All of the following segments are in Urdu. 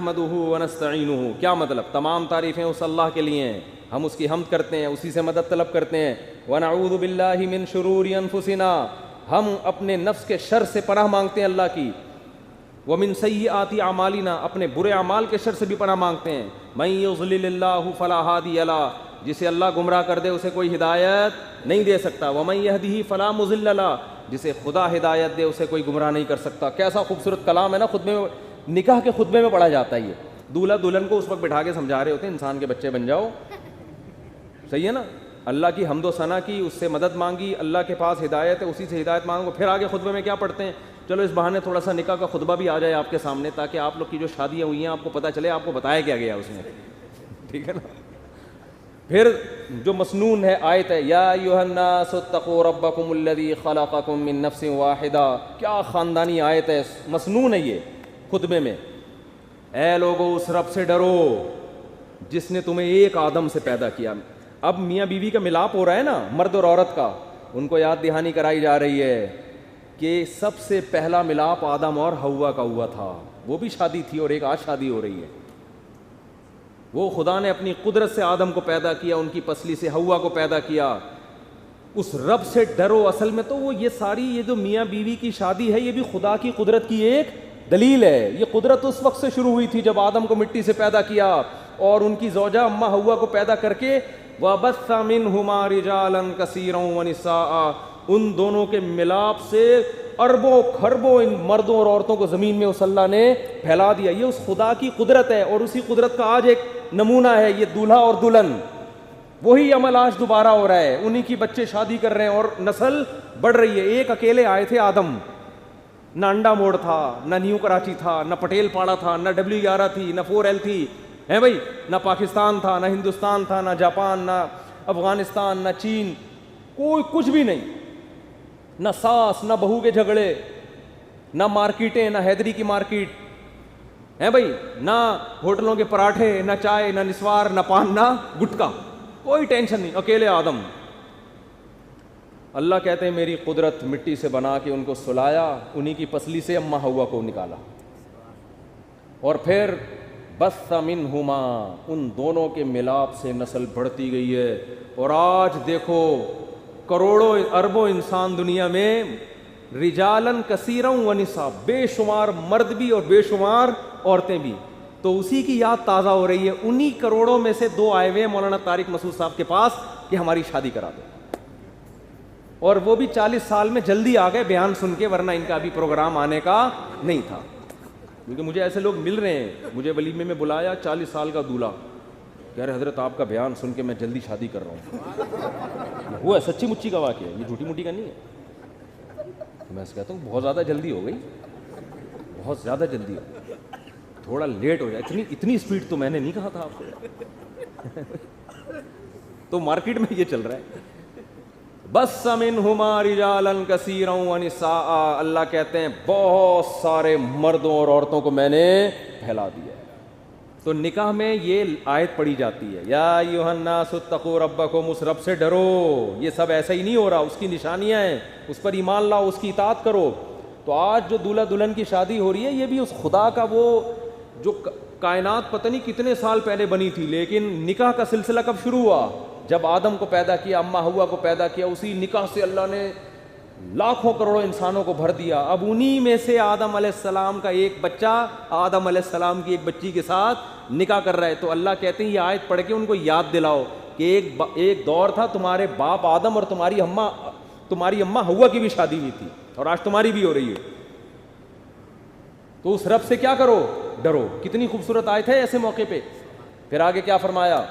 نحمدہ ونستعینہ، کیا مطلب؟ تمام تعریفیں اس اللہ کے لیے ہیں، ہم اس کی حمد کرتے ہیں، اسی سے مدد طلب کرتے ہیں. ونعوذ باللہ من شرور انفسنا، ہم اپنے نفس کے شر سے پناہ مانگتے ہیں اللہ کی. ومن سیئات اعمالنا، اپنے برے اعمال کے شر سے بھی پناہ مانگتے ہیں. من یضلل اللہ فلا ہادی لہ، جسے اللہ گمراہ کر دے اسے کوئی ہدایت نہیں دے سکتا. ومن یہدہ فلا مضل لہ، جسے خدا ہدایت دے اسے کوئی گمراہ نہیں کر سکتا. کیسا خوبصورت کلام ہے نا، خطبے میں، نکاح کے خطبے میں پڑھا جاتا ہے. یہ دولہا دلہن کو اس وقت بٹھا کے سمجھا رہے ہوتے ہیں انسان کے بچے بن جاؤ. صحیح ہے نا؟ اللہ کی حمد و ثنا کی، اس سے مدد مانگی، اللہ کے پاس ہدایت ہے، اسی سے ہدایت مانگو. پھر آگے خطبے میں کیا پڑھتے ہیں؟ چلو اس بہانے تھوڑا سا نکاح کا خطبہ بھی آ جائے آپ کے سامنے، تاکہ آپ لوگ کی جو شادیاں ہوئی ہیں آپ کو پتہ چلے آپ کو بتایا کیا گیا اس میں. ٹھیک ہے نا؟ پھر جو مسنون ہے آیت ہے، یا ایھا الناس اتقوا ربکم الذی خلقکم من نفس واحدہ. کیا خاندانی آیت ہے، مسنون ہے یہ خطبے میں. اے لوگو اس رب سے ڈرو جس نے تمہیں ایک آدم سے پیدا کیا. اب میاں بیوی کا ملاپ ہو رہا ہے نا، مرد اور عورت کا، ان کو یاد دہانی کرائی جا رہی ہے کہ سب سے پہلا ملاپ آدم اور حوا کا ہوا تھا. وہ بھی شادی تھی اور ایک آج شادی ہو رہی ہے. وہ خدا نے اپنی قدرت سے آدم کو پیدا کیا، ان کی پسلی سے حوا کو پیدا کیا. اس رب سے ڈرو. اصل میں تو وہ یہ ساری یہ جو میاں بیوی کی شادی ہے یہ بھی خدا کی قدرت کی ایک دلیل ہے. یہ قدرت اس وقت سے شروع ہوئی تھی جب آدم کو مٹی سے پیدا کیا اور ان کی زوجہ اماں حوا کو پیدا کر کے وَبَثَّ مِنْهُمَا رِجَالًا كَثِيرًا وَنِسَاءً، ان دونوں کے ملاپ سے اربوں کھربوں ان مردوں اور عورتوں کو زمین میں اس اللہ نے پھیلا دیا. یہ اس خدا کی قدرت ہے اور اسی قدرت کا آج ایک نمونہ ہے یہ دولہا اور دلہن. وہی عمل آج دوبارہ ہو رہا ہے، انہی کی بچے شادی کر رہے ہیں اور نسل بڑھ رہی ہے. ایک اکیلے آئے تھے آدم، نہ انڈا موڑ تھا، نہ نیو کراچی تھا، نہ پٹیل پاڑا تھا، نہ W11 تھی، نہ 4L تھی، ہے بھائی، نہ پاکستان تھا، نہ ہندوستان تھا، نہ جاپان، نہ افغانستان، نہ چین، کوئی کچھ بھی نہیں. نہ ساس نہ بہو کے جھگڑے، نہ مارکیٹیں، نہ حیدری کی مارکیٹ، ہے بھائی، نہ ہوٹلوں کے پراٹھے، نہ چائے، نہ نسوار، نہ پان، نہ گٹکا، کوئی ٹینشن نہیں. اکیلے آدم. اللہ کہتے ہیں میری قدرت مٹی سے بنا کے ان کو سلایا، انہی کی پسلی سے اماں حوا کو نکالا، اور پھر بث منہما، ان دونوں کے ملاپ سے نسل بڑھتی گئی ہے. اور آج دیکھو کروڑوں اربوں انسان دنیا میں، رجالن کثیرا ونساء، بے شمار مرد بھی اور بے شمار عورتیں بھی. تو اسی کی یاد تازہ ہو رہی ہے. انہی کروڑوں میں سے 2 آئے ہوئے مولانا طارق مسعود صاحب کے پاس کہ ہماری شادی کرا دو، اور وہ بھی 40 سال میں جلدی آ گئے بیان سن کے، ورنہ ان کا ابھی پروگرام آنے کا نہیں تھا. کیونکہ مجھے ایسے لوگ مل رہے ہیں. مجھے ولیمے میں بلایا 40 سال کا دولہا، کہہ رہے حضرت آپ کا بیان سن کے میں جلدی شادی کر رہا ہوں. وہ ہے سچی مچی کا واقعہ ہے، یہ جھوٹی موٹی کا نہیں ہے. میں کہتا ہوں بہت زیادہ جلدی ہو گئی، بہت زیادہ جلدی ہو گئی، تھوڑا لیٹ ہو جائے. اتنی اسپیڈ تو میں نے نہیں کہا تھا آپ کو. تو مارکیٹ میں یہ چل رہا ہے. بس منہما رجالا کثیرا ونساء. اللہ کہتے ہیں بہت سارے مردوں اور عورتوں کو میں نے پھیلا دیا. تو نکاح میں یہ آیت پڑھی جاتی ہے، یا ایھا الناس اتقوا ربکم، اس رب سے ڈرو. یہ سب ایسا ہی نہیں ہو رہا، اس کی نشانیاں ہیں، اس پر ایمان لاؤ، اس کی اطاعت کرو. تو آج جو دولہا دلہن کی شادی ہو رہی ہے یہ بھی اس خدا کا، وہ جو کائنات پتہ نہیں کتنے سال پہلے بنی تھی، لیکن نکاح کا سلسلہ کب شروع ہوا؟ جب آدم کو پیدا کیا، اماں حوا کو پیدا کیا، اسی نکاح سے اللہ نے لاکھوں کروڑوں انسانوں کو بھر دیا. اب انہی میں سے آدم علیہ السلام کا ایک بچہ آدم علیہ السلام کی ایک بچی کے ساتھ نکاح کر رہا ہے. تو اللہ کہتے ہیں یہ آیت پڑھ کے ان کو یاد دلاؤ کہ ایک دور تھا تمہارے باپ آدم اور تمہاری اماں حوا کی بھی شادی ہوئی تھی، اور آج تمہاری بھی ہو رہی ہے. تو اس رب سے کیا کرو؟ ڈرو. کتنی خوبصورت آیت ہے ایسے موقع پہ. پھر آگے کیا فرمایا؟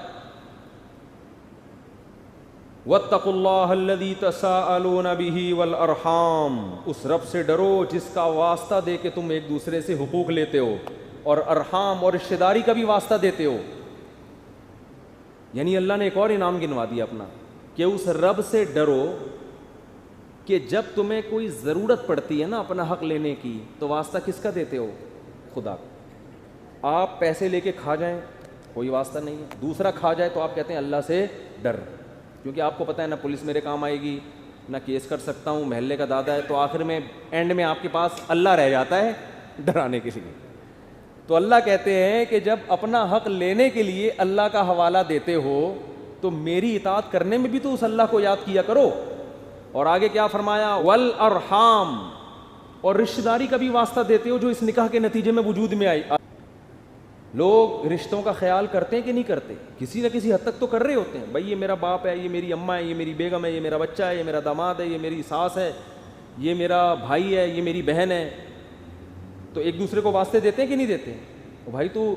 وَاتَّقُوا اللَّهَ الَّذِي تَسَاءَلُونَ بِهِ وَالْأَرْحَامَ. اس رب سے ڈرو جس کا واسطہ دے کے تم ایک دوسرے سے حقوق لیتے ہو، اور ارحام اور رشتہ داری کا بھی واسطہ دیتے ہو. یعنی اللہ نے ایک اور انعام گنوا دیا اپنا، کہ اس رب سے ڈرو کہ جب تمہیں کوئی ضرورت پڑتی ہے نا اپنا حق لینے کی، تو واسطہ کس کا دیتے ہو؟ خدا. آپ پیسے لے کے کھا جائیں کوئی واسطہ نہیں ہے، دوسرا کھا جائے تو آپ کہتے ہیں اللہ سے ڈر، کیونکہ آپ کو پتہ ہے نہ پولیس میرے کام آئے گی، نہ کیس کر سکتا ہوں، محلے کا دادا ہے. تو آخر میں اینڈ میں آپ کے پاس اللہ رہ جاتا ہے ڈرانے کے لیے. تو اللہ کہتے ہیں کہ جب اپنا حق لینے کے لیے اللہ کا حوالہ دیتے ہو تو میری اطاعت کرنے میں بھی تو اس اللہ کو یاد کیا کرو. اور آگے کیا فرمایا؟ والارحام، اور رشتہ داری کا بھی واسطہ دیتے ہو جو اس نکاح کے نتیجے میں وجود میں آئی. لوگ رشتوں کا خیال کرتے ہیں کہ نہیں کرتے؟ کسی نہ کسی حد تک تو کر رہے ہوتے ہیں. بھائی یہ میرا باپ ہے، یہ میری اماں ہے، یہ میری بیگم ہے، یہ میرا بچہ ہے، یہ میرا داماد ہے، یہ میری ساس ہے، یہ میرا بھائی ہے، یہ میری بہن ہے. تو ایک دوسرے کو واسطے دیتے ہیں کہ نہیں دیتے؟ بھائی تو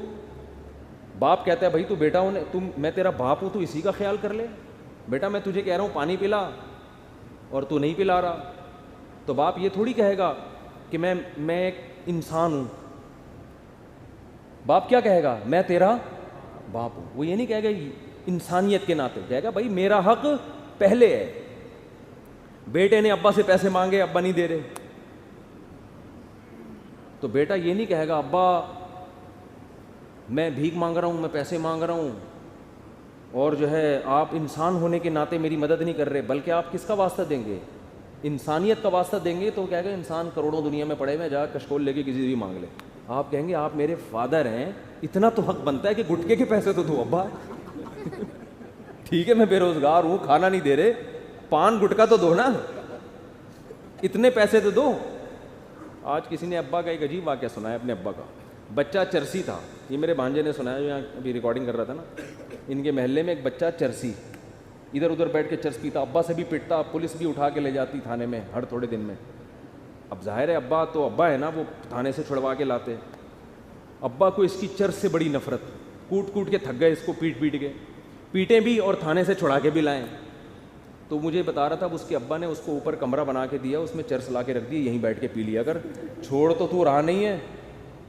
باپ کہتا ہے بھائی تو بیٹا میں تیرا باپ ہوں، تو اسی کا خیال کر لے. بیٹا میں تجھے کہہ رہا ہوں پانی پلا اور تو نہیں پلا رہا. تو باپ یہ تھوڑی کہے گا کہ میں ایک انسان ہوں. باپ کیا کہے گا؟ میں تیرا باپ ہوں. وہ یہ نہیں کہے گا انسانیت کے ناطے، کہے گا بھائی میرا حق پہلے ہے. بیٹے نے ابا سے پیسے مانگے، ابا نہیں دے رہے، تو بیٹا یہ نہیں کہے گا ابا میں بھیک مانگ رہا ہوں، میں پیسے مانگ رہا ہوں اور جو ہے آپ انسان ہونے کے ناطے میری مدد نہیں کر رہے. بلکہ آپ کس کا واسطہ دیں گے؟ انسانیت کا واسطہ دیں گے. تو کہے گا انسان کروڑوں دنیا میں پڑے ہوئے، جا کشکول لے کے کسی سے بھی مانگ لے. آپ کہیں گے آپ میرے فادر ہیں، اتنا تو حق بنتا ہے کہ گٹکے کے پیسے تو دو ابا. ٹھیک ہے میں بے روزگار ہوں، کھانا نہیں دے رہے، پان گٹکا تو دو نا، اتنے پیسے تو دو. آج کسی نے ابا کا ایک عجیب واقعہ سنایا. اپنے ابا کا بچہ چرسی تھا. یہ میرے بھانجے نے سنایا جو یہاں ابھی ریکارڈنگ کر رہا تھا نا. ان کے محلے میں ایک بچہ چرسی ادھر ادھر بیٹھ کے چرس پیتا، ابا سے بھی پٹتا، پولیس بھی اٹھا کے لے جاتی تھانے میں ہر تھوڑے دن میں. اب ظاہر ہے ابا تو ابا ہے نا، وہ تھانے سے چھڑوا کے لاتے. ابا کو اس کی چرس سے بڑی نفرت، کوٹ کوٹ کے تھک گئے اس کو، پیٹ کے پیٹیں بھی اور تھانے سے چھڑا کے بھی لائیں. تو مجھے بتا رہا تھا اس کے ابا نے اس کو اوپر کمرہ بنا کے دیا، اس میں چرس لا کے رکھ دی، یہیں بیٹھ کے پی لیا کر، چھوڑ تو رہا نہیں ہے،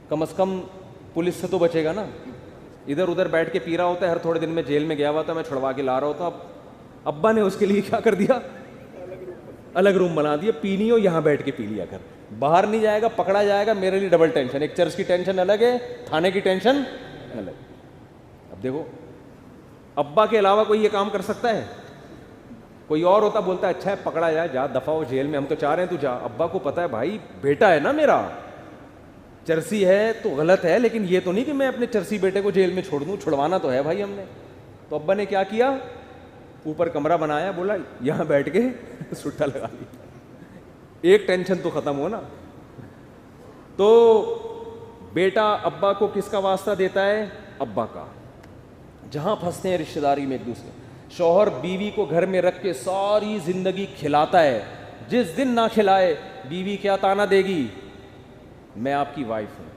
کم از کم پولیس سے تو بچے گا نا. ادھر ادھر بیٹھ کے پی رہا ہوتا ہے، ہر تھوڑے دن میں جیل میں گیا ہوا تھا، میں چھڑوا کے لا رہا ہوتا. اب ابا نے اس کے لیے کیا کر دیا؟ الگ روم بنا دیا، پینی ہو یہاں بیٹھ کے پی لیا کر، باہر نہیں جائے گا، پکڑا جائے گا. میرے لیے ڈبل ٹینشن، ایک چرس کی ٹینشن الگ ہے، تھانے کی ٹینشن الگ. اب دیکھو ابا کے علاوہ کوئی یہ کام کر سکتا ہے؟ کوئی اور ہوتا بولتا ہے اچھا ہے پکڑا جائے، جا دفعہ ہو جیل میں، ہم تو چاہ رہے ہیں تو جا. ابا کو پتا ہے بھائی بیٹا ہے نا میرا، چرسی ہے تو غلط ہے، لیکن یہ تو نہیں کہ میں اپنے چرسی بیٹے کو جیل میں چھوڑ دوں، چھڑوانا تو ہے بھائی ہم نے. تو ابا نے کیا کیا؟ اوپر کمرہ بنایا، بولا یہاں بیٹھ کے سٹا لگا لی، ایک ٹینشن تو ختم ہو نا. تو بیٹا ابا کو کس کا واسطہ دیتا ہے؟ ابا کا. جہاں پھنستے ہیں رشتہ داری میں ایک دوسرے. شوہر بیوی کو گھر میں رکھ کے ساری زندگی کھلاتا ہے، جس دن نہ کھلائے بیوی کیا تانا دے گی؟ میں آپ کی وائف ہوں.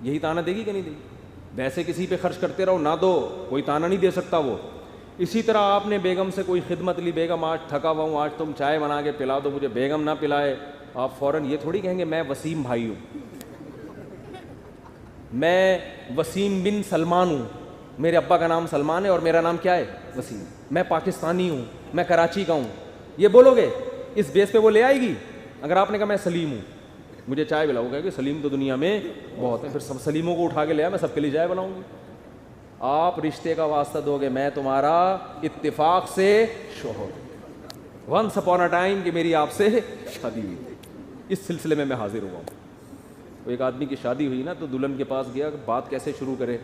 یہی تانا دے گی کہ نہیں دے گی؟ ویسے کسی پہ خرچ کرتے رہو نہ دو، کوئی تانا نہیں دے سکتا وہ. اسی طرح آپ نے بیگم سے کوئی خدمت لی، بیگم آج تھکا ہوا ہوں، آج تم چائے بنا کے پلا دو مجھے، بیگم نہ پلائے، آپ فوراً یہ تھوڑی کہیں گے میں وسیم بھائی ہوں، میں وسیم بن سلمان ہوں، میرے ابا کا نام سلمان ہے اور میرا نام کیا ہے؟ وسیم. میں پاکستانی ہوں، میں کراچی کا ہوں. یہ بولو گے اس بیس پہ وہ لے آئے گی؟ اگر آپ نے کہا میں سلیم ہوں، مجھے چائے پلاؤ گے کہ سلیم تو دنیا میں بہت ہیں، پھر سب سلیموں کو اٹھا کے لے آیا، میں سب کے لیے چائے بناؤں گی. آپ رشتے کا واسطہ دو گے، میں تمہارا اتفاق سے شوہر، ونس اپون اے ٹائم کہ میری آپ سے شادی ہوئی تھی، اس سلسلے میں حاضر ہوا ہوں. ایک آدمی کی شادی ہوئی نا تو دلہن کے پاس گیا، بات کیسے شروع کرے؟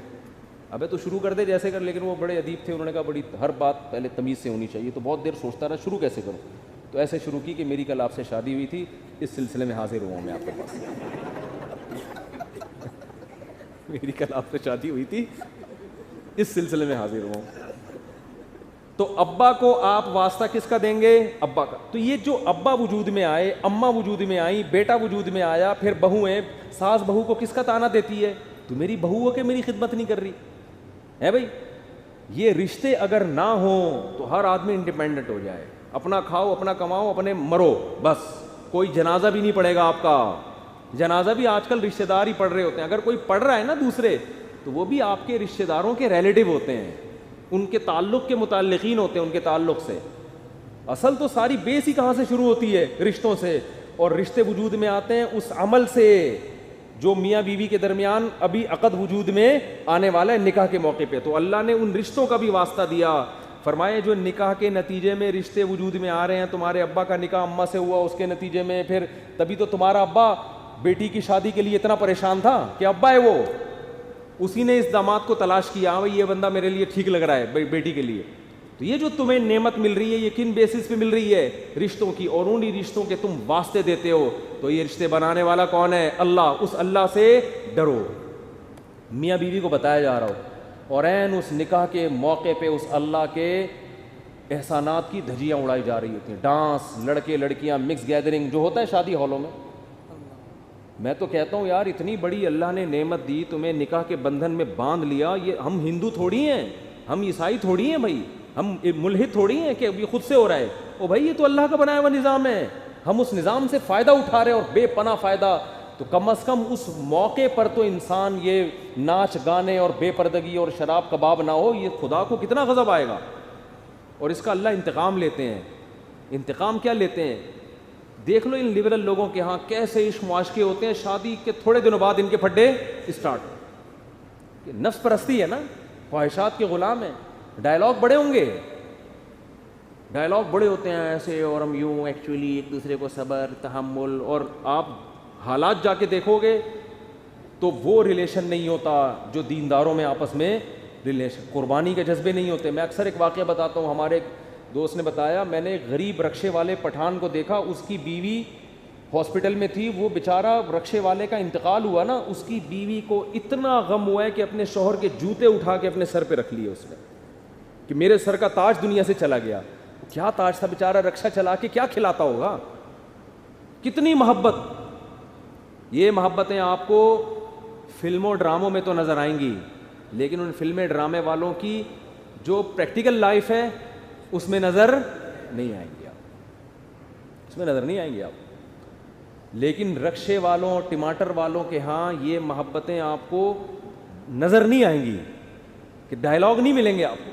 ابے تو شروع کر دے جیسے کر، لیکن وہ بڑے ادیب تھے، انہوں نے کہا بڑی ہر بات پہلے تمیز سے ہونی چاہیے. تو بہت دیر سوچتا رہا شروع کیسے کروں، تو ایسے شروع کی کہ میری کل آپ سے شادی ہوئی تھی، اس سلسلے میں حاضر ہوا ہوں میں آپ کے پاس. میری کل آپ سے شادی ہوئی تھی، اس سلسلے میں حاضر ہوا ہوں. تو ابا کو آپ واسطہ کس کا دیں گے؟ ابا کا. تو یہ جو ابا وجود میں آئے، اماں وجود میں آئی، بیٹا وجود میں آیا، پھر بہویں، ساس بہو کو کس کا تانا دیتی ہے؟ تو میری بہو ہو کے میری خدمت نہیں کر رہی ہے. بھائی یہ رشتے اگر نہ ہوں تو ہر آدمی انڈیپینڈنٹ ہو جائے، اپنا کھاؤ، اپنا کماؤ، اپنے مرو، بس کوئی جنازہ بھی نہیں پڑے گا آپ کا. جنازہ بھی آج کل رشتہ دار ہی پڑھ رہے ہوتے ہیں. اگر کوئی پڑھ رہا ہے نا دوسرے، تو وہ بھی آپ کے رشتہ داروں کے ریلیٹیو ہوتے ہیں، ان کے تعلق کے متعلقین ہوتے ہیں، ان کے تعلق سے. اصل تو ساری بیس ہی کہاں سے شروع ہوتی ہے؟ رشتوں سے. اور رشتے وجود میں آتے ہیں اس عمل سے جو میاں بیوی کے درمیان ابھی عقد وجود میں آنے والا ہے نکاح کے موقع پہ. تو اللہ نے ان رشتوں کا بھی واسطہ دیا. فرمائے جو نکاح کے نتیجے میں رشتے وجود میں آ رہے ہیں، تمہارے ابا کا نکاح اماں سے ہوا، اس کے نتیجے میں پھر تبھی تو تمہارا ابا بیٹی کی شادی کے لیے اتنا پریشان تھا کہ ابا ہے وہ، اسی نے اس داماد کو تلاش کیا، ہاں بھائی یہ بندہ میرے لیے ٹھیک لگ رہا ہے بیٹی کے لیے. تو یہ جو تمہیں نعمت مل رہی ہے یہ کن بیسس پہ مل رہی ہے؟ رشتوں کی، اور انہی رشتوں کے تم واسطے دیتے ہو. تو یہ رشتے بنانے والا کون ہے؟ اللہ. اس اللہ سے ڈرو. میاں بیوی کو بتایا جا رہا ہو اور عین اس نکاح کے موقع پہ اس اللہ کے احسانات کی دھجیاں اڑائی جا رہی ہوتی ہیں. ڈانس، لڑکے لڑکیاں، مکس گیدرنگ جو ہوتا ہے شادی ہالوں میں. میں تو کہتا ہوں یار اتنی بڑی اللہ نے نعمت دی تمہیں، نکاح کے بندھن میں باندھ لیا. یہ ہم ہندو تھوڑی ہیں، ہم عیسائی تھوڑی ہیں بھائی، ہم ملحد تھوڑی ہیں کہ یہ خود سے ہو رہا ہے. او بھائی یہ تو اللہ کا بنایا ہوا نظام ہے، ہم اس نظام سے فائدہ اٹھا رہے ہیں اور بے پناہ فائدہ. تو کم از کم اس موقع پر تو انسان یہ ناچ گانے اور بے پردگی اور شراب کباب نہ ہو. یہ خدا کو کتنا غضب آئے گا. اور اس کا اللہ انتقام لیتے ہیں. انتقام کیا لیتے ہیں؟ دیکھ لو ان لبرل لوگوں کے ہاں کیسے عشق معاشقے ہوتے ہیں، شادی کے تھوڑے دنوں بعد ان کے پھڈے اسٹارٹ. نفس پرستی ہے نا، خواہشات کے غلام ہیں. ڈائلاگ بڑے ہوں گے، ڈائلاگ بڑے ہوتے ہیں ایسے، اور ہم یوں ایکچولی ایک دوسرے کو صبر تحمل. اور آپ حالات جا کے دیکھو گے تو وہ ریلیشن نہیں ہوتا جو دینداروں میں آپس میں ریلیشن، قربانی کے جذبے نہیں ہوتے. میں اکثر ایک واقعہ بتاتا ہوں. ہمارے دوست نے بتایا میں نے ایک غریب رکشے والے پٹھان کو دیکھا، اس کی بیوی ہاسپٹل میں تھی. وہ بیچارہ رکشے والے کا انتقال ہوا نا، اس کی بیوی کو اتنا غم ہوا ہے کہ اپنے شوہر کے جوتے اٹھا کے اپنے سر پہ رکھ لیے اس نے کہ میرے سر کا تاج دنیا سے چلا گیا. کیا تاج تھا، بیچارہ رکشا چلا کے کیا کھلاتا ہوگا. کتنی محبت. یہ محبتیں آپ کو فلموں ڈراموں میں تو نظر آئیں گی، لیکن ان فلمیں ڈرامے والوں کی جو پریکٹیکل لائف ہے اس میں نظر نہیں آئیں گی آپ، اس میں نظر نہیں آئیں گی آپ. لیکن رکشے والوں ٹماٹر والوں کے ہاں یہ محبتیں آپ کو نظر نہیں آئیں گی، کہ ڈائلاگ نہیں ملیں گے آپ کو.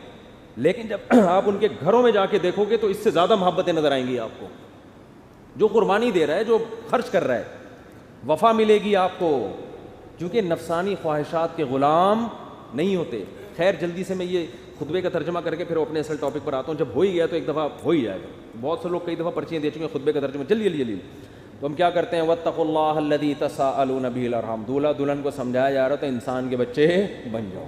لیکن جب آپ ان کے گھروں میں جا کے دیکھو گے تو اس سے زیادہ محبتیں نظر آئیں گی آپ کو. جو قربانی دے رہا ہے، جو خرچ کر رہا ہے، وفا ملے گی آپ کو، کیونکہ نفسانی خواہشات کے غلام نہیں ہوتے. خیر جلدی سے میں یہ خطبے کا ترجمہ کر کے پھر اپنے اصل ٹاپک پر آتا ہوں. جب ہو ہی گیا تو ایک دفعہ ہو ہی جائے گا. بہت سے لوگ کئی دفعہ پرچیاں دے چکے ہیں خطبے کا ترجمہ جلدی جلدی. تو ہم کیا کرتے ہیں؟ واتقوا اللہ الذی تساءلون بہ الارحام. دولہا دلہن کو سمجھایا جا رہا تو انسان کے بچے بن جاؤ.